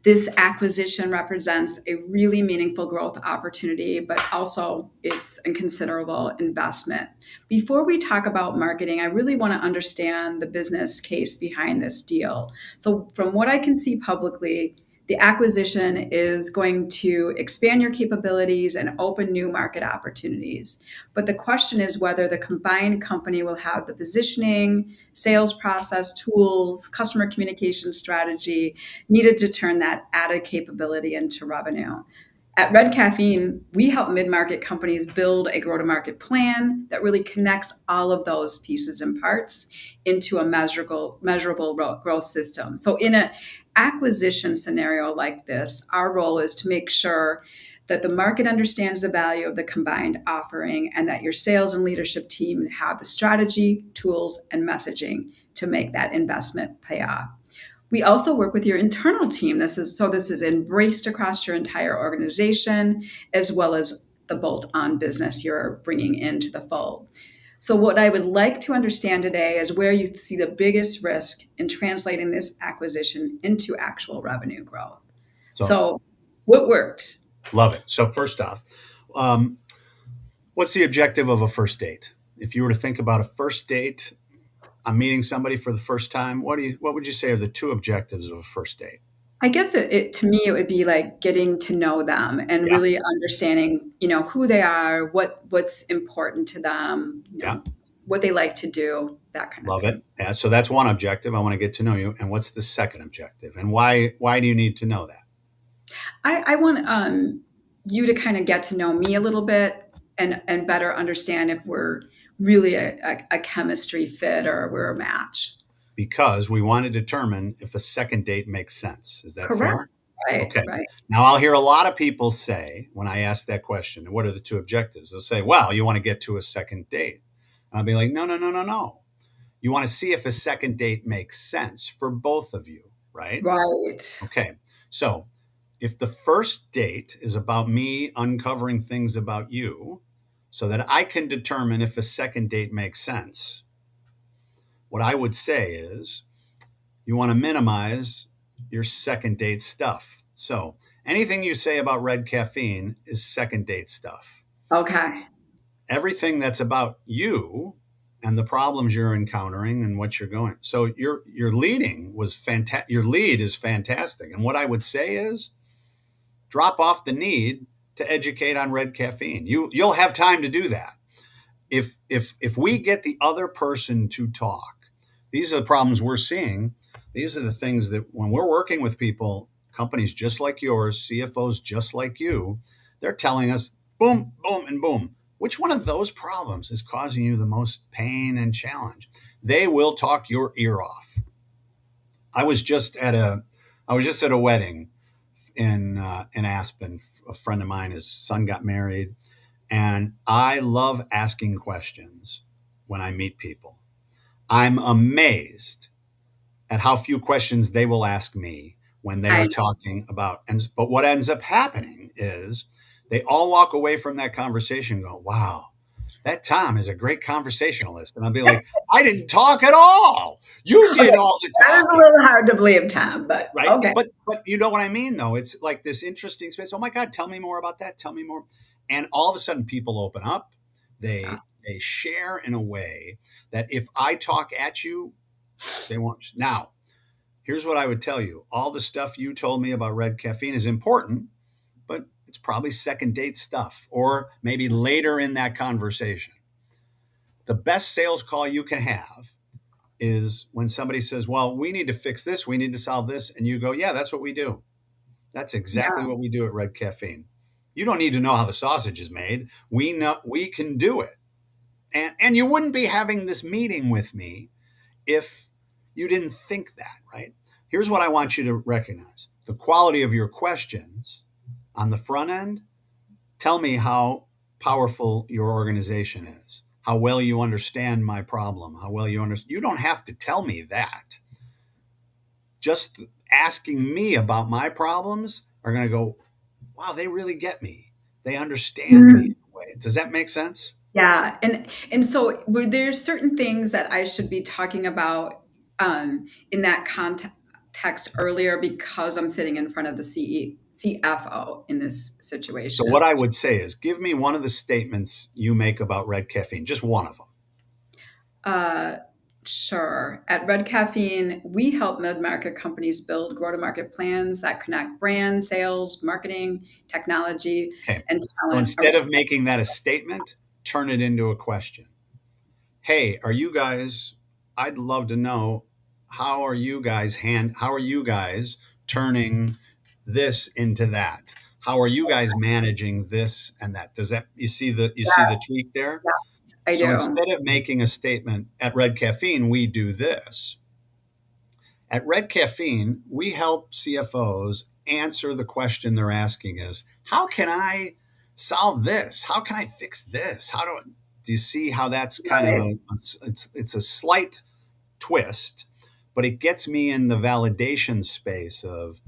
this acquisition represents a really meaningful growth opportunity, but also it's a considerable investment. Before we talk about marketing, I really want to understand the business case behind this deal. So, from what I can see publicly, the acquisition is going to expand your capabilities and open new market opportunities. But the question is whether the combined company will have the positioning, sales process, tools, customer communication strategy needed to turn that added capability into revenue. At Red Caffeine, we help mid market companies build a go to market plan that really connects all of those pieces and parts into a measurable growth system. So, in an acquisition scenario like this, our role is to make sure that the market understands the value of the combined offering, and that your sales and leadership team have the strategy, tools, and messaging to make that investment pay off. We also work with your internal team. This is embraced across your entire organization, as well as the bolt-on business you're bringing into the fold. So what I would like to understand today is where you see the biggest risk in translating this acquisition into actual revenue growth. So So what worked? love it. So first off, um, what's the objective of a first date? If you were to think about a first date, I'm meeting somebody for the first time. What would you say are the two objectives of a first date? I guess to me it would be like getting to know them and Yeah. really understanding, who they are, what's important to them, Yeah. what they like to do, that kind of Love it. thing. Yeah, so that's one objective. I want to get to know you. And what's the second objective? And why do you need to know that? I want you to kind of get to know me a little bit and better understand if we're really a chemistry fit or we're a match. Because we want to determine if a second date makes sense. Is that Correct. fair? Right. Okay. Right. Now I'll hear a lot of people say, when I ask that question, what are the two objectives? They'll say, well, you want to get to a second date. And I'll be like, no, no, no, no, no. You want to see if a second date makes sense for both of you, right? Right. Okay. So if the first date is about me uncovering things about you so that I can determine if a second date makes sense, what I would say is, you want to minimize your second date stuff. So anything you say about Red Caffeine is second date stuff. Okay. Everything that's about you and the problems you're encountering and what you're going. So your leading was fantastic. Your lead is fantastic. And what I would say is, drop off the need to educate on Red Caffeine. You'll have time to do that. If we get the other person to talk, these are the problems we're seeing. These are the things that, when we're working with people, companies just like yours, CFOs just like you, they're telling us boom, boom, and boom. Which one of those problems is causing you the most pain and challenge? They will talk your ear off. I was just at a I was just at a wedding in Aspen. A friend of mine, his son got married, and I love asking questions when I meet people. I'm amazed at how few questions they will ask me when they I are talking about. And but what ends up happening is they all walk away from that conversation going, "Wow, that Tom is a great conversationalist." And I'll be like, "I didn't talk at all. You Okay, did all the that is a talking." little hard to believe, Tom, but Right? okay. But you know what I mean though. It's like this interesting space. Oh my God, tell me more about that. Tell me more. And all of a sudden people open up. Yeah. They share in a way that if I talk at you, they won't. Now, here's what I would tell you. All the stuff you told me about red caffeine is important, but it's probably second date stuff or maybe later in that conversation. The best sales call you can have is when somebody says, "Well, we need to fix this, we need to solve this." And you go, "Yeah, that's what we do. That's exactly Yeah. what we do at Red Caffeine. You don't need to know how the sausage is made. We know we can do it." And you wouldn't be having this meeting with me if you didn't think that, right? Here's what I want you to recognize. The quality of your questions on the front end tell me how powerful your organization is, how well you understand my problem, how well you understand. You don't have to tell me that. Just asking me about my problems are going to go, wow, they really get me. They understand me in Mm. a way. Does that make sense? Yeah, and so were there certain things that I should be talking about in that context earlier because I'm sitting in front of the CFO in this So, what situation? I would say is give me one of the statements you make about red caffeine, just one of them. Uh, sure. At Red Caffeine, we help mid-market companies build go-to-market plans that connect brand, sales, marketing, technology, Okay. and So, talent instead around. of making that a statement, turn it into a question. Hey, are you guys, I'd love to know how are you guys turning this into that? How are you guys managing this and that? Does that you see the tweak there? Yes, I So do. instead of making a statement at Red Caffeine, we do this. At Red Caffeine, we help CFOs answer the question they're asking is, how can I solve this? How can I fix this? Do you see how that's kind of Right. it's a slight twist, but it gets me in the validation space of,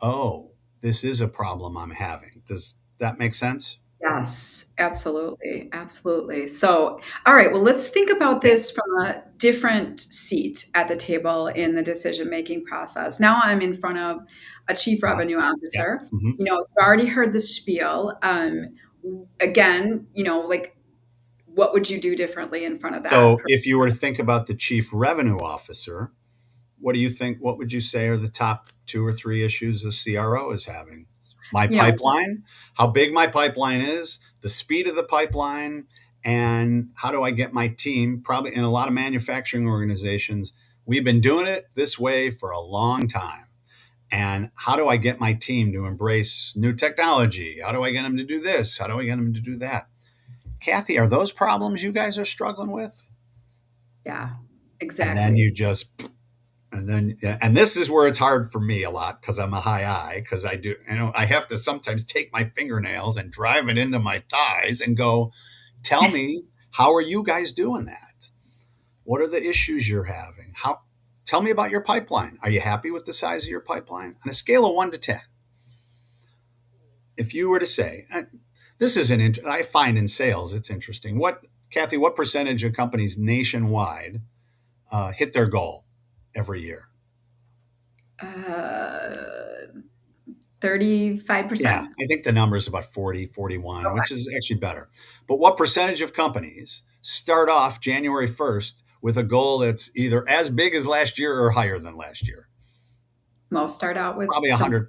oh, this is a problem I'm having. Does that make sense? Yes, absolutely, absolutely. So, all right, well, let's think about Yeah. this from a different seat at the table in the decision-making process. Now I'm in front of a chief Uh-huh. revenue Yeah. officer. Mhm. You've already heard the spiel. Again, like, what would you do differently in front of that So person? if you were to think about the chief revenue officer, what do you think? What would you say are the top two or three issues a CRO is having? My You know, pipeline, how big my pipeline is, the speed of the pipeline, and how do I get my team? Probably in a lot of manufacturing organizations, we've been doing it this way for a long time. And how do I get my team to embrace new technology? How do I get them to do this? How do I get them to do that? Kathy, are those problems you guys are struggling with? yeah, And then exactly. you just and then yeah, and this is where it's hard for me a lot because I'm a high I because I do I have to sometimes take my fingernails and drive it into my thighs and go, tell me, how are you guys doing that? What are the issues you're having? How Tell me about your pipeline. Are you happy with the size of your pipeline? On a scale of 1 to 10, if you were to say, this is I find in sales it's interesting. Kathy, what percentage of companies nationwide hit their goal every year? Uh, Yeah, 35%. I think the number is about 40, 41, Okay. which is actually better. But what percentage of companies start off January 1st with a goal that's either as big as last year or higher than last year? Most start out with Probably some, 100%.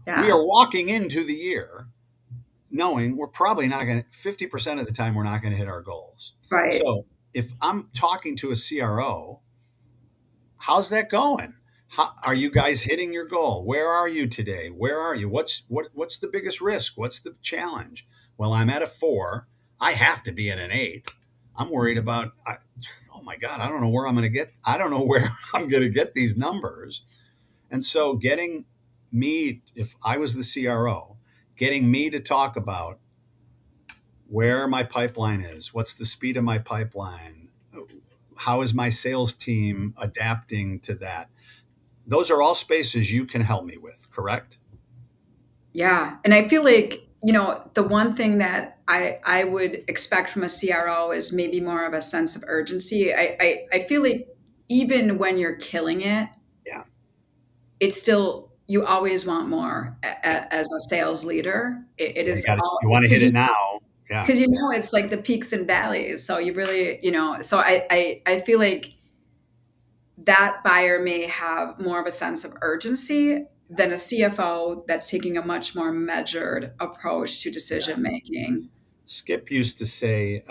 We yeah, are walking into the year knowing we're probably not going to, 50% of the time, we're not going to hit our goals. right. So if I'm talking to a CRO, how's that going? Are you guys hitting your goal? Where are you today? Where are you? What's the biggest risk? What's the challenge? Well, I'm at a 4. I have to be at an 8. I'm worried about, oh my God, I don't know where I'm going to get, I don't know where I'm going to get these numbers. And so getting me, if I was the CRO, getting me to talk about where my pipeline is, what's the speed of my pipeline, how is my sales team adapting to that? Those are all spaces you can help me with, correct? Yeah. And I feel like, the one thing that I would expect from a CRO is maybe more of a sense of urgency. I feel like even when you're killing it, Yeah. it's still, you always want more Yeah. as a sales leader. It Yeah. is all You want to hit because it now. Yeah. it's like the peaks and valleys. So you really, so I feel like that buyer may have more of a sense of urgency than a CFO that's taking a much more measured approach to Yeah. decision making. Skip used to say,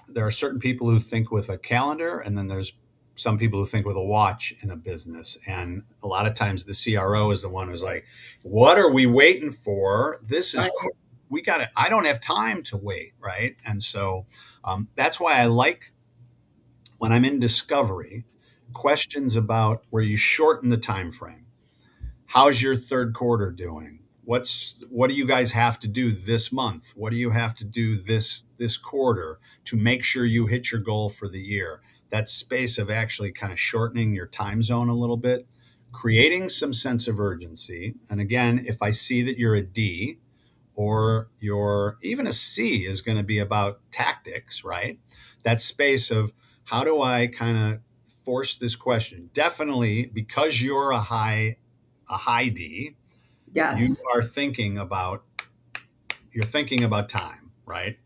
there are certain people who think with a calendar, and then there's some people who think with a watch in a business. And a lot of times the CRO is the one who's like, what are we waiting for? This is, Right. we got to, I don't have time to wait. Right. And so that's why I like when I'm in discovery questions about where you shorten the time frame. How's your third quarter doing? What do you guys have to do this month? What do you have to do this quarter to make sure you hit your goal for the year? That space of actually kind of shortening your time zone a little bit, creating some sense of urgency. And again, if I see that you're a D or you're even a C is going to be about tactics, right? That space of how do I kind of force this question? Definitely because you're a high D, you Yes. are thinking about you're thinking about time, right?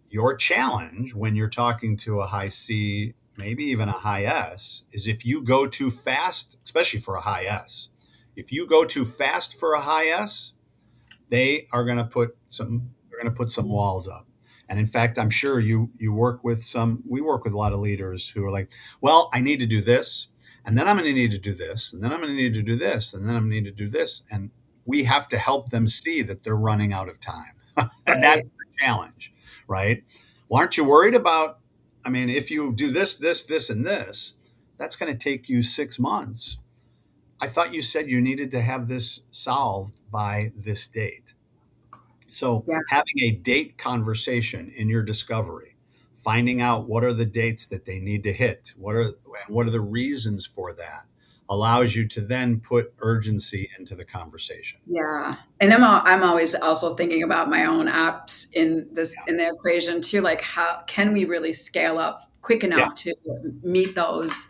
Your challenge when you're talking to a high C, maybe even a high S, is if you go too fast, especially for a high S. If you go too fast for a high S, they are going to put some they're going to put some walls up. And in fact, I'm sure you work with some we work with a lot of leaders who are like, well, I need to do this, and then I'm going to need to do this, and then I'm going to need to do this, and then I'm going to need to do this, and we have to help them see that they're running out of time. And that's Right. the challenge, right? Well, aren't you worried about, I mean, if you do this and this, that's going to take you 6 months. I thought you said you needed to have this solved by this date. So Yeah. having a date conversation in your discovery, finding out what are the dates that they need to hit, what are the reasons for that, allows you to then put urgency into the conversation. Yeah. And I'm always also thinking about my own apps in the equation too. Like, how can we really scale up quick Yeah. enough to meet those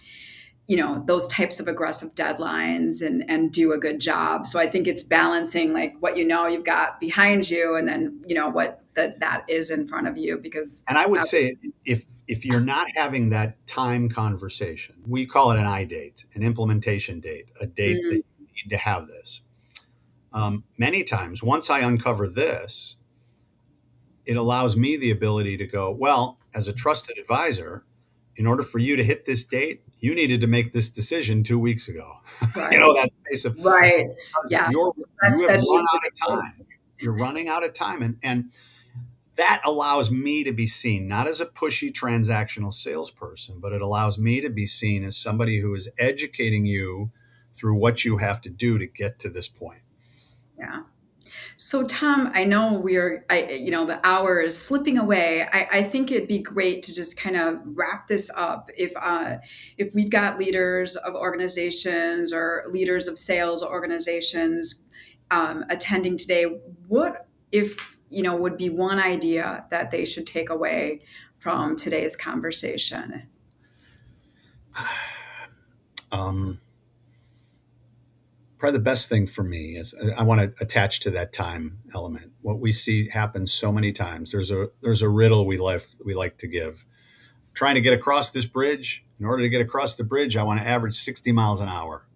types of aggressive deadlines and do a good job. So I think it's balancing like what you've got behind you and then what that is in front of you because And I would uh, say if you're not having that time conversation, we call it an I date, an implementation date, a date that mm, you need to have this. Many times, once I uncover this, it allows me the ability to go, well, as a trusted advisor, in order for you to hit this date, you needed to make this decision 2 weeks ago. right, That space of right, yeah, you have that's run usually out the of time. case. You're running out of time. And that allows me to be seen not as a pushy transactional salesperson, but it allows me to be seen as somebody who is educating you through what you have to do to get to this point. Yeah. So, Tom, I know the hour is slipping away. I think it'd be great to just kind of wrap this up. If we've got leaders of organizations or leaders of sales organizations attending today, what if would be one idea that they should take away from today's conversation? Um, Probably the best thing for me is I want to attach to that time element. What we see happen so many times. There's a riddle we like to give. Trying to get across this bridge. In order to get across the bridge, I want to average 60 miles an hour.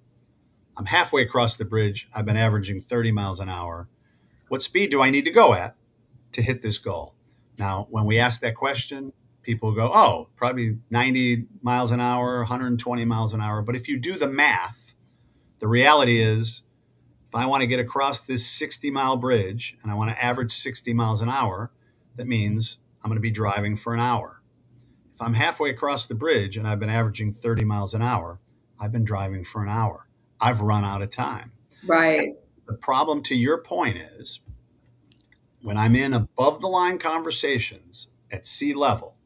I'm halfway across the bridge. I've been averaging 30 miles an hour. What speed do I need to go at to hit this goal? Now, when we ask that question, people go, oh, probably 90 miles an hour, 120 miles an hour. But if you do the math, the reality is if I want to get across this 60-mile bridge and I want to average 60 miles an hour, that means I'm going to be driving for an hour. If I'm halfway across the bridge and I've been averaging 30 miles an hour, I've been driving for an hour. I've run out of time. And Right. the problem, to your point, is when I'm in above the line conversations at sea level,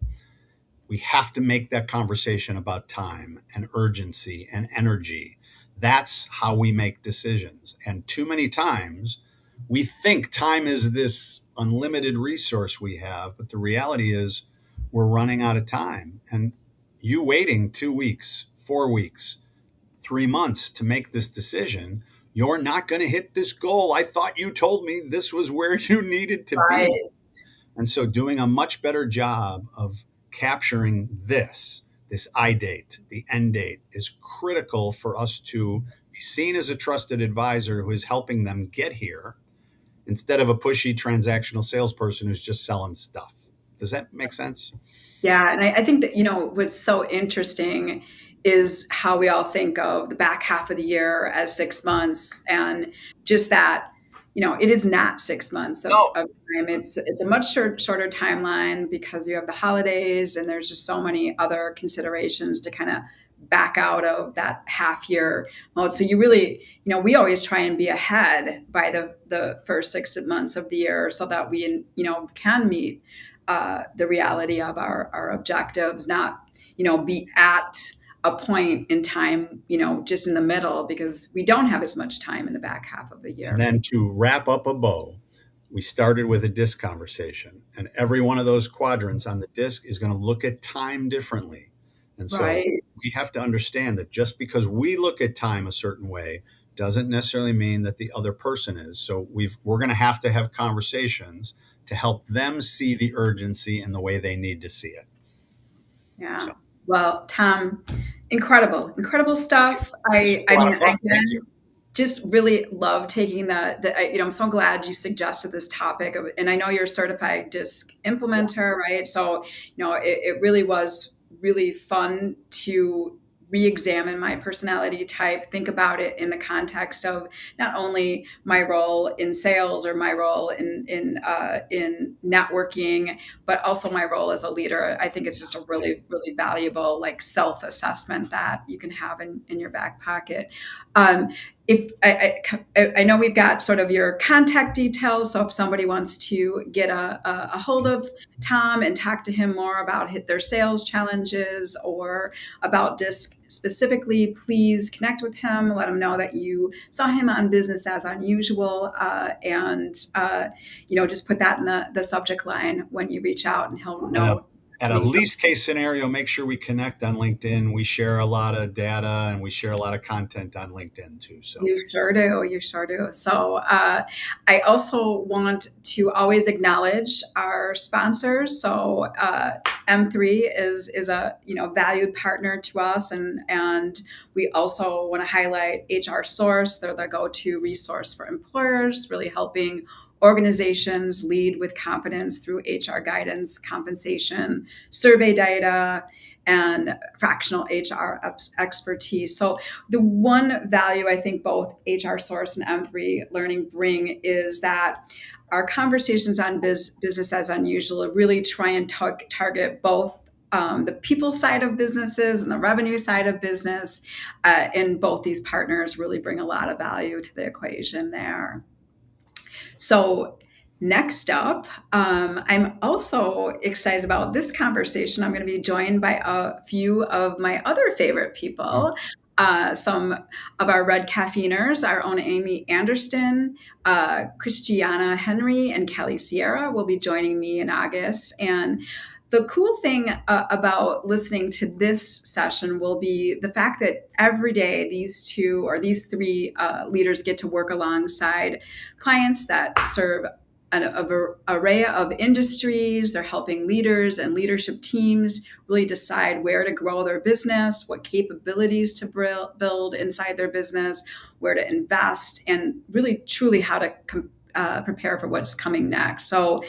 we have to make that conversation about time and urgency and energy. That's how we make decisions. And too many times we think time is this unlimited resource we have, but the reality is we're running out of time. And you waiting 2 weeks, 4 weeks, 3 months to make this decision, you're not going to hit this goal. I thought you told me this was where you needed to be. Right. And so doing a much better job of capturing this I date, the end date, is critical for us to be seen as a trusted advisor who is helping them get here instead of a pushy transactional salesperson who's just selling stuff. Does that make sense? Yeah, and I think that, what's so interesting is how we all think of the back half of the year as 6 months, and just that, it is not 6 months No. of time. It's a much shorter timeline because you have the holidays and there's just so many other considerations to kind of back out of that half year mode. So you really, we always try and be ahead by the first 6 months of the year so that we, can meet the reality of our objectives, not, be at a point in time, just in the middle, because we don't have as much time in the back half of the And year. then to wrap up a bow, we started with a disc conversation, and every one of those quadrants on the disc is going to look at time differently. And so Right. we have to understand that just because we look at time a certain way doesn't necessarily mean that the other person is. So we're going to have conversations to help them see the urgency and the way they need to see it. Yeah. So Well, Tom, incredible stuff. this I, was a I lot mean, of fun. Thank again, you. just really love taking I'm so glad you suggested this topic and I know you're a certified disc implementer, right? So, it really was really fun to re-examine my personality type, think about it in the context of not only my role in sales or my role in networking, but also my role as a leader. I think it's just a really valuable like self-assessment that you can have in your back pocket. Um, if I know we've got sort of your contact details, so if somebody wants to get a hold of Tom and talk to him more about their sales challenges or about DISC specifically, please connect with him. Let him know that you saw him on Business as Unusual, and just put that in the subject line when you reach out, and he'll And know. at a least case scenario, make sure we connect on LinkedIn. We share a lot of data and we share a lot of content on LinkedIn too. So You sure do. You sure do. So I also want to always acknowledge our sponsors. So M3 is a valued partner to us, and we also want to highlight HR Source. They're the go-to resource for employers, really helping organizations lead with confidence through HR guidance, compensation, survey data, and fractional HR expertise. So the one value I think both HR Source and M3 Learning bring is that our conversations on business as unusual really try and target both the people side of businesses and the revenue side of business. And both these partners really bring a lot of value to the equation there. So, next up, I'm also excited about this conversation. I'm going to be joined by a few of my other favorite people. Some of our red caffeiners, our own Amy Anderson, Christiana Henry, and Kelly Sierra will be joining me in August. And the cool thing about listening to this session will be the fact that every day these three leaders get to work alongside clients that serve an array of industries. They're helping leaders and leadership teams really decide where to grow their business, what capabilities to build inside their business, where to invest, and really truly how to prepare for what's coming next. So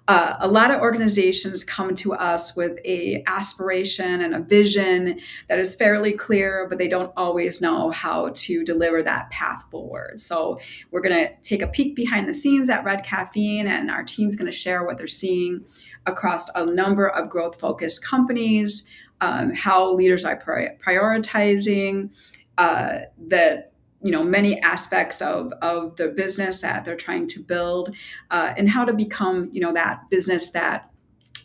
a lot of organizations come to us with a aspiration and a vision that is fairly clear, but they don't always know how to deliver that path forward. So we're going to take a peek behind the scenes at Red Caffeine, and our team's going to share what they're seeing across a number of growth focused companies, how leaders are prioritizing the many aspects of the business that they're trying to build, and how to become that business that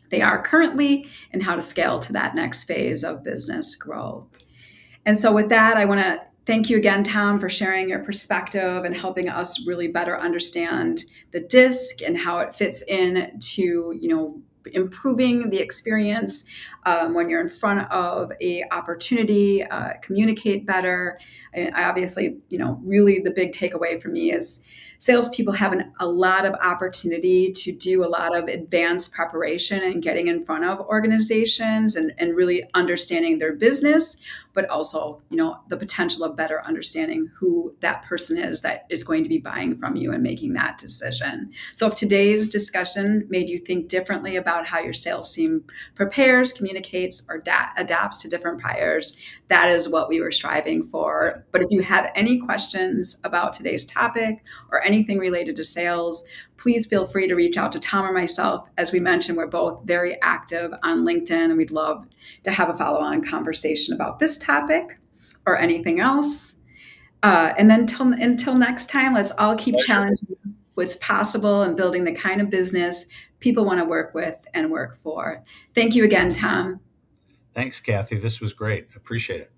they are currently, and how to scale to that next phase of business growth. And so with that, I want to thank you again, Tom, for sharing your perspective and helping us really better understand the DISC and how it fits in to improving the experience when you're in front of a opportunity, communicate better. I obviously, really the big takeaway for me is salespeople have a lot of opportunity to do a lot of advanced preparation and getting in front of organizations and really understanding their business, but also, the potential of better understanding who that person is that is going to be buying from you and making that decision. So if today's discussion made you think differently about how your sales team prepares, communicates, or adapts to different buyers, that is what we were striving for. But if you have any questions about today's topic or anything related to sales, please feel free to reach out to Tom or myself. As we mentioned, we're both very active on LinkedIn, and we'd love to have a follow-on conversation about this topic or anything else. And then until next time, let's all keep challenging what's possible and building the kind of business people want to work with and work for. Thank you again, Tom. Thanks, Kathy. This was great. Appreciate it.